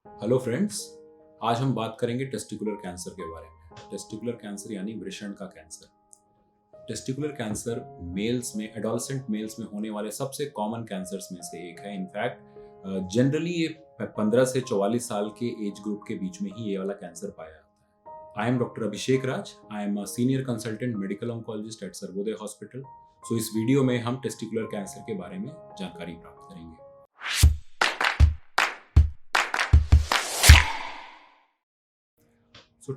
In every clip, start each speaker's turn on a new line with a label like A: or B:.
A: Hello friends, आज हम बात करेंगे टेस्टिकुलर कैंसर के बारे में। टेस्टिकुलर कैंसर यानी वृषण का कैंसर। टेस्टिकुलर कैंसर मेल्स में, एडोलसेंट मेल्स में होने वाले सबसे कॉमन कैंसर्स में से एक है। इनफैक्ट जनरली ये 15 से 44 साल के एज ग्रुप के बीच में ही ये वाला कैंसर पाया जाता है। I am doctor Abhishek Raj. I am a senior consultant medical oncologist at Sarvodaya hospital. So इस वीडियो में हम टेस्टिकुलर कैंसर के बारे में जानकारी प्राप्त करेंगे। सो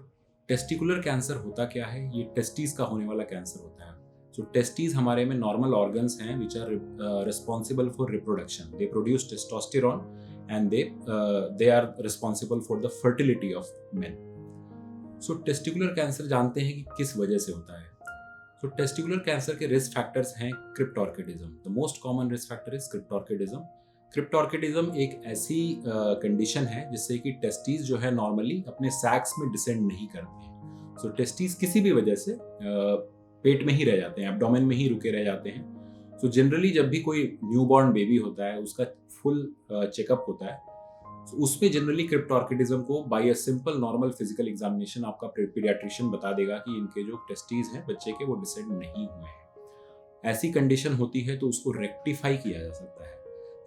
A: टेस्टिकुलर कैंसर होता क्या है? ये टेस्टिस का होने वाला कैंसर होता है। सो टेस्टिस हमारे में नॉर्मल ऑर्गन्स हैं which are responsible for reproduction. They produce testosterone and they are responsible for the fertility of men. So testicular cancer जानते हैं कि किस वजह से होता है। सो टेस्टिकुलर कैंसर के रिस्क फैक्टर्स हैं cryptorchidism. The most common risk factor is cryptorchidism. Cryptorchidism एक ऐसी कंडीशन है जिससे कि टेस्टिस जो है नॉर्मली अपने सैक्स में डिसेंड नहीं करते हैं। सो टेस्टिस किसी भी वजह से पेट में ही रह जाते हैं, एब्डोमेन में ही रुके रह जाते हैं। सो जनरली जब भी कोई न्यूबॉर्न बेबी होता है उसका फुल चेकअप होता है, तो उसमें जनरली क्रिप्टोर्किडिज्म को by a simple normal physical examination आपका पीडियाट्रिशियन बता देगा कि इनके जो टेस्टिस हैं बच्चे के वो डिसेंड नहीं हुए हैं। ऐसी कंडीशन होती है तो उसको रेक्टिफाई किया जा सकता है।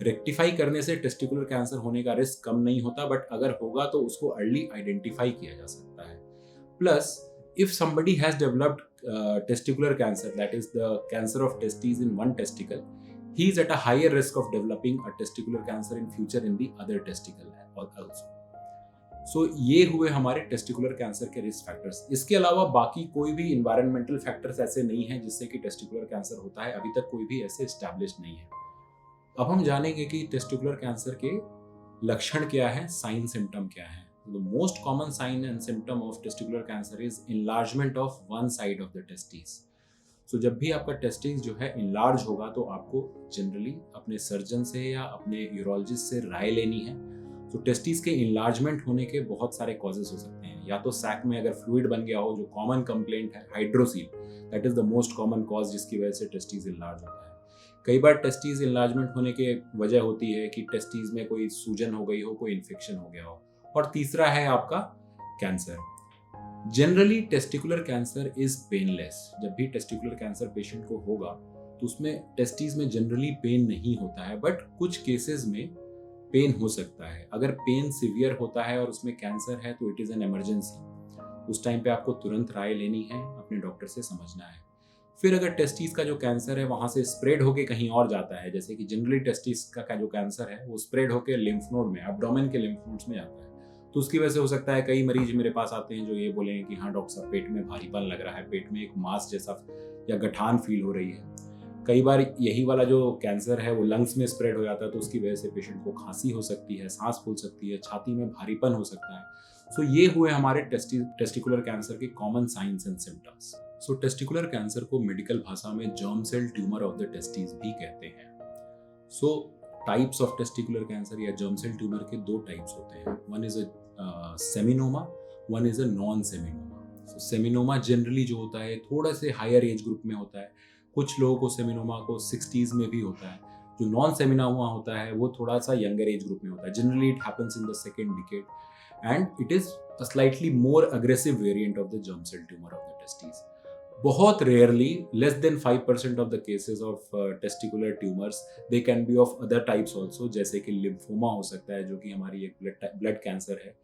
A: रेक्टिफाई करने से टेस्टिकुलर कैंसर होने का रिस्क कम नहीं होता, बट अगर होगा तो उसको अर्ली आइडेंटिफाई किया जा सकता है। Plus if somebody has developed testicular cancer, that is the cancer of testes in one testicle, he is at a higher risk of developing a testicular cancer in future in the other testicle also. So ये हुए हमारे testicular cancer के risk factors. इसके अलावा बाकी कोई भी environmental factors ऐसे नहीं हैं जिससे कि टेस्टिकुलर कैंसर होता है। अभी तक कोई भी ऐसे एस्टैब्लिश नहीं है। अब हम जानेंगे कि टेस्टिकुलर कैंसर के लक्षण क्या है, साइन सिम्टम क्या है। The most common sign and symptom of testicular cancer is enlargement of one side of the testis. So जब भी आपका टेस्टिस जो है इनलार्ज होगा तो आपको जनरली अपने सर्जन से या अपने यूरोलॉजिस्ट से राय लेनी है। तो टेस्टिस के इनलार्जमेंट होने के बहुत सारे कॉजेज हो सकते हैं। या तो सैक में अगर फ्लूइड बन गया हो, जो कॉमन कंप्लेंट है hydrocele, that is the most common cause जिसकी वजह से टेस्टिस इनलार्ज होता है। कई बार टेस्टिस इनलार्जमेंट होने की वजह होती है कि टेस्टिस में कोई सूजन हो गई हो, कोई इन्फेक्शन हो गया हो। और तीसरा है आपका cancer. Generally testicular cancer is painless. जब भी टेस्टिकुलर कैंसर पेशेंट को होगा तो उसमें टेस्टिस में जनरली पेन नहीं होता है, बट कुछ केसेस में पेन हो सकता है। अगर पेन सिवियर होता है और उसमें कैंसर है तो इट इज एन इमरजेंसी। उस टाइम पे आपको तुरंत राय लेनी है, अपने डॉक्टर से समझना है। फिर अगर टेस्टिस का जो कैंसर है वहां से स्प्रेड होके कहीं और जाता है, जैसे कि जनरली टेस्टिस का जो कैंसर है वो स्प्रेड होके लिम्फ नोड में, एब्डोमेन के लिम्फ नोड्स में जाता है, तो उसकी वजह से हो सकता है कई मरीज मेरे पास आते हैं जो ये बोलेंगे कि हाँ डॉक्टर साहब पेट में भारीपन लग रहा है, पेट में एक मास जैसा या गठान फील हो रही है। कई बार यही वाला जो कैंसर है वो लंग्स में स्प्रेड हो जाता है, तो उसकी वजह से पेशेंट को खांसी हो सकती है, सांस फूल सकती है, छाती में भारीपन हो सकता है। सो ये हुए हमारे टेस्टिकुलर कैंसर के common signs and symptoms. So testicular cancer को मेडिकल भाषा में germ cell tumour of the testis भी कहते हैं। So types of testicular cancer या जर्म सेल ट्यूमर के दो टाइप्स होते हैं। One is a seminoma, one is a non seminoma. So seminoma generally जो होता है थोड़ा से हायर एज ग्रुप में होता है। कुछ लोगों को सेमिनोमा को 60s में भी होता है। जो नॉन सेमिनोमा होता है वो थोड़ा सा यंगर एज ग्रुप में होता है। Generally it happens in the second decade and it is a slightly more aggressive variant of the germ cell tumor of the testes. बहुत rarely, less than 5% of the cases of testicular tumours, they can be of other types also, जैसे कि lymphoma हो सकता है जो कि हमारी एक ब्लड कैंसर है।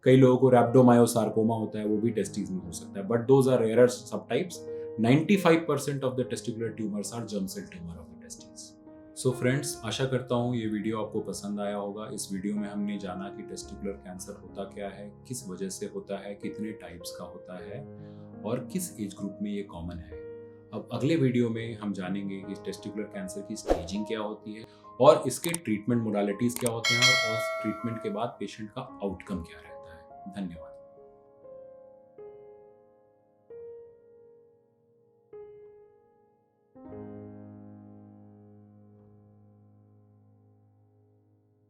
A: कई लोगों को रैप्डोमायोसार्कोमा होता है, वो भी टेस्टिस में हो सकता है, but those are rare subtypes. 95% of the testicular tumours are germ cell tumour of the testis. So friends, आशा करता हूँ ये वीडियो आपको पसंद आया होगा। इस वीडियो में हमने जाना कि टेस्टिकुलर कैंसर होता क्या है, किस वजह से होता है, कितने टाइप्स का होता है और किस एज ग्रुप में ये कॉमन है। अब अगले वीडियो में हम जानेंगे कि टेस्टिकुलर कैंसर की स्टेजिंग क्या होती है और इसके ट्रीटमेंट मोडालिटीज़ क्या होते हैं और ट्रीटमेंट के बाद पेशेंट का आउटकम क्या रहता है। धन्यवाद।